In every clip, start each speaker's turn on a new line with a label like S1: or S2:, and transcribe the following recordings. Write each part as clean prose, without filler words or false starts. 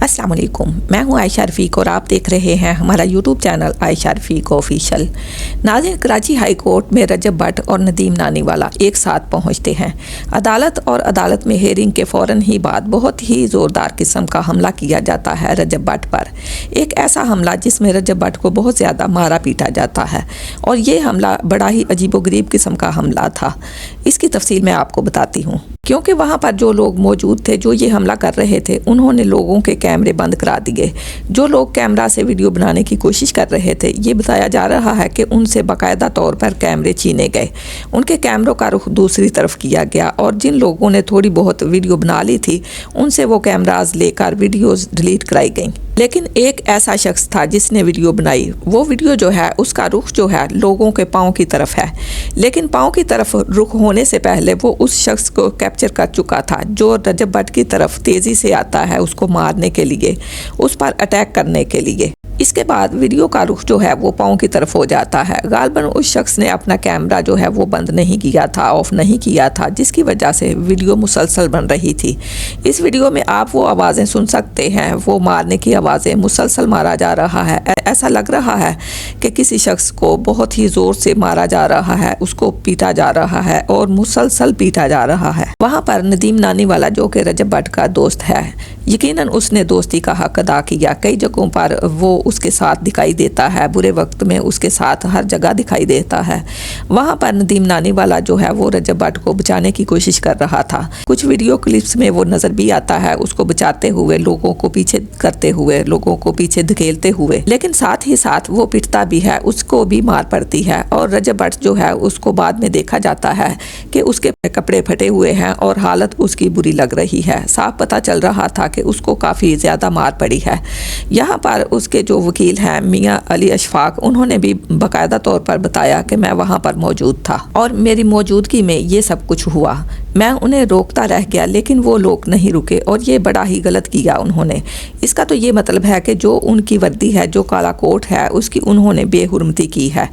S1: अस्सलाम वालेकुम, मैं हूं आयशा रफ़ीक और आप देख रहे हैं हमारा यूट्यूब चैनल आयशा रफ़ीक ऑफिशियल। नाज़रीन, कराची हाई कोर्ट में रजब भट्ट और नदीम नानीवाला एक साथ पहुंचते हैं। अदालत और अदालत में हेयरिंग के फ़ौरन ही बाद बहुत ही ज़ोरदार किस्म का हमला किया जाता है रजब भट्ट पर। एक ऐसा हमला जिसमें रजब भट्ट को बहुत ज़्यादा मारा पीटा जाता है और ये हमला बड़ा ही अजीबोगरीब किस्म का हमला था। इसकी तफसील मैं आपको बताती हूँ, क्योंकि वहाँ पर जो लोग मौजूद थे जो ये हमला कर रहे थे उन्होंने लोगों के कैमरे बंद करा दिए। जो लोग कैमरा से वीडियो बनाने की कोशिश कर रहे थे, ये बताया जा रहा है कि उनसे बाकायदा तौर पर कैमरे छीने गए, उनके कैमरों का रुख दूसरी तरफ किया गया और जिन लोगों ने थोड़ी बहुत वीडियो बना ली थी उनसे वो कैमराज लेकर वीडियोज़ डिलीट कराई गई। लेकिन एक ऐसा शख्स था जिसने वीडियो बनाई। वो वीडियो जो है उसका रुख जो है लोगों के पाँव की तरफ है, लेकिन पाँव की तरफ रुख होने से पहले वो उस शख्स को कैप्चर कर चुका था जो रजब भट्ट की तरफ तेज़ी से आता है उसको मारने के लिए, उस पर अटैक करने के लिए। इसके बाद वीडियो का रुख जो है वो पाँव की तरफ हो जाता है। गालबन उस शख्स ने अपना कैमरा जो है वो बंद नहीं किया था, ऑफ नहीं किया था, जिसकी वजह से वीडियो मुसलसल बन रही थी। इस वीडियो में आप वो आवाज़ें सुन सकते हैं, वो मारने की आवाज़ें, मुसलसल मारा जा रहा है। ऐसा लग रहा है कि किसी शख्स को बहुत ही ज़ोर से मारा जा रहा है, उसको पीटा जा रहा है और मुसलसल पीटा जा रहा है। वहाँ पर नदीम नानीवाला जो कि रजब भट्ट का दोस्त है, यकीनन उसने दोस्ती का हक अदा किया। कई जगहों पर वो उसके साथ दिखाई देता है, बुरे वक्त में उसके साथ हर जगह दिखाई देता है। वहाँ पर नदीम नानीवाला जो है वो रजब भट्ट को बचाने की कोशिश कर रहा था। कुछ वीडियो क्लिप्स में वो नज़र भी आता है उसको बचाते हुए, लोगों को पीछे करते हुए, लोगों को पीछे धकेलते हुए, लेकिन साथ ही साथ वो पिटता भी है, उसको भी मार पड़ती है। और रजब भट्ट जो है उसको बाद में देखा जाता है कि उसके कपड़े फटे हुए हैं और हालत उसकी बुरी लग रही है। साफ पता चल रहा था कि उसको काफ़ी ज़्यादा मार पड़ी है। यहाँ पर उसके जो वकील हैं मियाँ अली अशफाक, उन्होंने भी बाकायदा तौर पर बताया कि मैं वहाँ पर मौजूद था और मेरी मौजूदगी में ये सब कुछ हुआ। मैं उन्हें रोकता रह गया लेकिन वो लोग नहीं रुके और ये बड़ा ही गलत किया उन्होंने। इसका तो ये मतलब है कि जो उनकी वर्दी है, जो काला कोट है, उसकी उन्होंने बेहुरमती की है।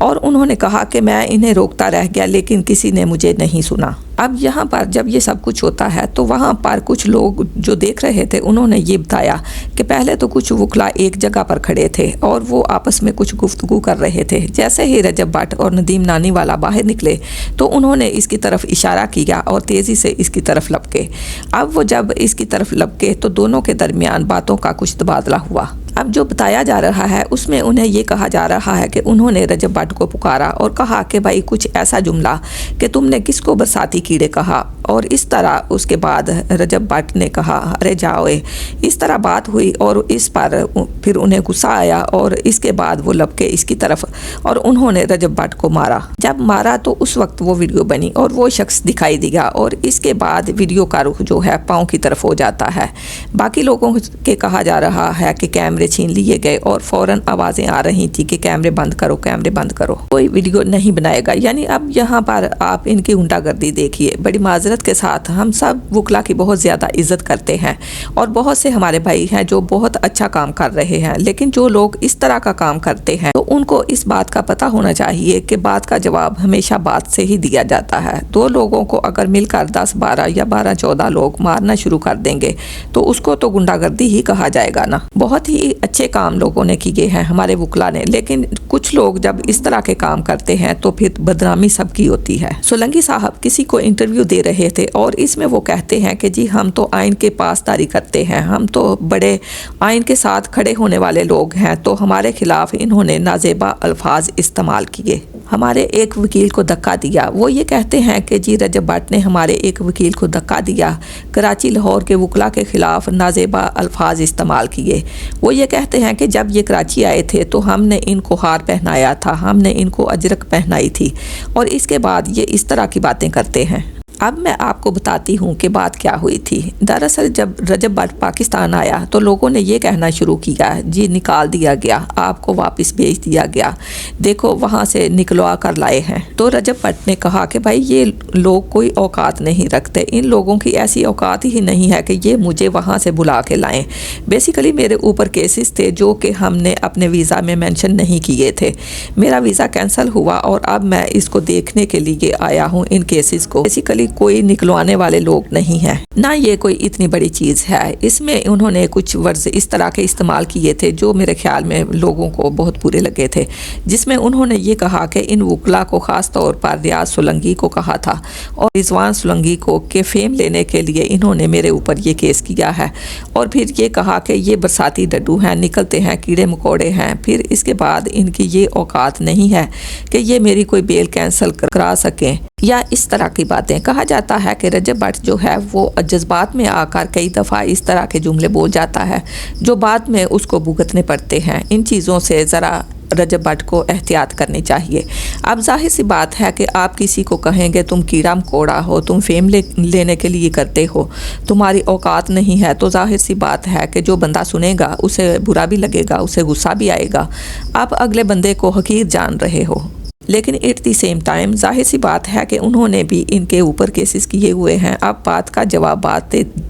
S1: और उन्होंने कहा कि मैं इन्हें रोकता रह गया लेकिन किसी ने मुझे नहीं सुना। अब यहाँ पर जब ये सब कुछ होता है तो वहाँ पर कुछ लोग जो देख रहे थे उन्होंने ये बताया कि पहले तो कुछ वकला एक जगह पर खड़े थे और वो आपस में कुछ गुफ्तगू कर रहे थे। जैसे ही रजब भट्ट और नदीम नानीवाला बाहर निकले तो उन्होंने इसकी तरफ इशारा किया और तेज़ी से इसकी तरफ लपके। अब वो जब इसकी तरफ लपके तो दोनों के दरमियान बातों का कुछ तबादला हुआ। अब जो बताया जा रहा है उसमें उन्हें ये कहा जा रहा है कि उन्होंने रजब भट्ट को पुकारा और कहा कि भाई कुछ ऐसा जुमला कि तुमने किसको बरसाती कीड़े कहा, और इस तरह उसके बाद रजब भट्ट ने कहा अरे जाओ। इस तरह बात हुई और इस पर फिर उन्हें गुस्सा आया और इसके बाद वो लपके इसकी तरफ और उन्होंने रजब भट्ट को मारा। जब मारा तो उस वक्त वो वीडियो बनी और वो शख्स दिखाई दिया और इसके बाद वीडियो का रुख जो है पाँव की तरफ हो जाता है। बाकी लोगों के कहा जा रहा है कि कैमरे छीन लिए गए और फौरन आवाज़ें आ रही थी कि कैमरे बंद करो, कैमरे बंद करो, कोई वीडियो नहीं बनाएगा। यानी अब यहाँ पर आप इनकी गुंडागर्दी देखिए। बड़ी माजरत के साथ हम सब वकला की बहुत ज़्यादा इज्जत करते हैं और बहुत से हमारे भाई हैं जो बहुत अच्छा काम कर रहे हैं, लेकिन जो लोग इस तरह का काम करते हैं तो उनको इस बात का पता होना चाहिए कि बात का जवाब हमेशा बात से ही दिया जाता है। दो लोगों को अगर मिलकर 10-12 या 12-14 लोग मारना शुरू कर देंगे तो उसको तो गुंडागर्दी ही कहा जाएगा ना। बहुत ही अच्छे काम लोगों ने किए हैं हमारे वकला ने, लेकिन कुछ लोग जब इस तरह के काम करते हैं तो फिर बदनामी सबकी होती है। सोलंकी साहब किसी को इंटरव्यू दे रहे थे और इसमें वो कहते हैं कि जी हम तो आइन के पासदारी करते हैं, हम तो बड़े आइन के साथ खड़े होने वाले लोग हैं, तो हमारे खिलाफ इन्होंने नाजेबा अल्फाज इस्तेमाल किए, हमारे एक वकील को धक्का दिया। वो ये कहते हैं कि जी रजब भट्ट ने हमारे एक वकील को धक्का दिया, कराची लाहौर के वकला के खिलाफ नाजेबा अल्फाज इस्तेमाल किए। वो ये कहते हैं कि जब ये कराची आए थे तो हमने इनको हार पहनाया था, हमने इनको अजरक पहनाई थी और इसके बाद ये इस तरह की बातें करते हैं। अब मैं आपको बताती हूँ कि बात क्या हुई थी। दरअसल जब रजब भट्ट पाकिस्तान आया तो लोगों ने ये कहना शुरू किया जी निकाल दिया गया, आपको वापस भेज दिया गया, देखो वहाँ से निकलवा कर लाए हैं। तो रजब भट्ट ने कहा कि भाई ये लोग कोई औकात नहीं रखते, इन लोगों की ऐसी औकात ही नहीं है कि ये मुझे वहाँ से बुला के लाएं। बेसिकली मेरे ऊपर केसेस थे जो कि हमने अपने वीज़ा में मेंशन नहीं किए थे। मेरा वीज़ा कैंसिल हुआ और अब मैं इसको देखने के लिए आया हूँ इन केसेस को। बेसिकली कोई निकलवाने वाले लोग नहीं हैं, ना ये कोई इतनी बड़ी चीज़ है। इसमें उन्होंने कुछ वर्ड्स इस तरह के इस्तेमाल किए थे जो मेरे ख्याल में लोगों को बहुत बुरे लगे थे, जिसमें उन्होंने ये कहा कि इन वकला को ख़ास तौर पर रियाज सोलंकी को कहा था और रिजवान सोलंकी को के फेम लेने के लिए इन्होंने मेरे ऊपर ये केस किया है। और फिर ये कहा कि ये बरसाती डड्डू हैं, निकलते हैं, कीड़े मकोड़े हैं। फिर इसके बाद इनकी ये औकात नहीं है कि ये मेरी कोई बेल कैंसिल करा सकें या इस तरह की बातें। कहा जाता है कि रजब भट्ट जो है वो जज्बात में आकर कई दफ़ा इस तरह के जुमले बोल जाता है जो बाद में उसको भुगतने पड़ते हैं। इन चीज़ों से ज़रा रजब भट्ट को एहतियात करनी चाहिए। अब जाहिर सी बात है कि आप किसी को कहेंगे तुम कीड़ा मकोड़ा हो, तुम फेम लेने के लिए करते हो, तुम्हारी औकात नहीं है, तो जाहिर सी बात है कि जो बंदा सुनेगा उसे बुरा भी लगेगा, उसे गुस्सा भी आएगा। आप अगले बंदे को हकीर जान रहे हो। लेकिन एट दी सेम टाइम जाहिर सी बात है कि उन्होंने भी इनके ऊपर केसेस किए हुए हैं। आप बात का जवाब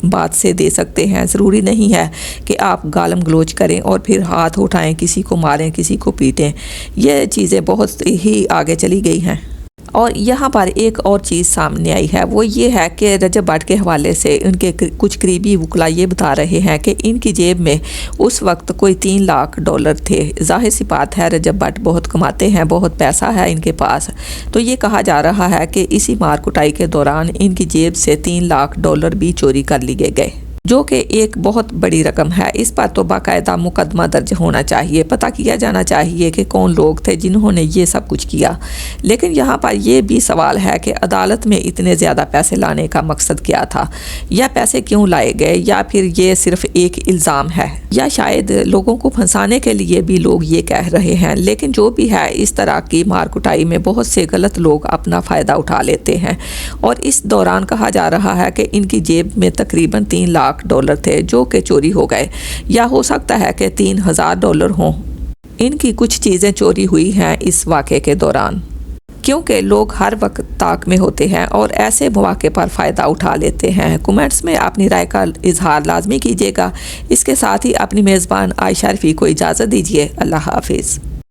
S1: बात से दे सकते हैं। ज़रूरी नहीं है कि आप गालम गलोच करें और फिर हाथ उठाएं, किसी को मारें, किसी को पीटें। ये चीज़ें बहुत ही आगे चली गई हैं। और यहाँ पर एक और चीज़ सामने आई है, वो ये है कि रजब भट्ट के हवाले से उनके कुछ करीबी वकला ये बता रहे हैं कि इनकी जेब में उस वक्त कोई $3 लाख थे। जाहिर सी बात है रजब भट्ट बहुत कमाते हैं, बहुत पैसा है इनके पास। तो ये कहा जा रहा है कि इसी मार कुटाई के दौरान इनकी जेब से $3 लाख भी चोरी कर लिए गए, जो कि एक बहुत बड़ी रकम है। इस पर तो बाकायदा मुकदमा दर्ज होना चाहिए, पता किया जाना चाहिए कि कौन लोग थे जिन्होंने ये सब कुछ किया। लेकिन यहाँ पर यह भी सवाल है कि अदालत में इतने ज़्यादा पैसे लाने का मकसद क्या था, या पैसे क्यों लाए गए, या फिर ये सिर्फ एक इल्ज़ाम है, या शायद लोगों को फंसाने के लिए भी लोग ये कह रहे हैं। लेकिन जो भी है, इस तरह की मार कुटाई में बहुत से गलत लोग अपना फ़ायदा उठा लेते हैं। और इस दौरान कहा जा रहा है कि इनकी जेब में तकरीबन $3 लाख थे जो कि चोरी हो गए, या हो सकता है कि $3000 हों। इनकी कुछ चीज़ें चोरी हुई हैं इस वाक़े के दौरान, क्योंकि लोग हर वक्त ताक में होते हैं और ऐसे मौके पर फ़ायदा उठा लेते हैं। कमेंट्स में अपनी राय का इजहार लाजमी कीजिएगा। इसके साथ ही अपनी मेज़बान आयशा रफ़ी को इजाज़त दीजिए। अल्लाह हाफिज़।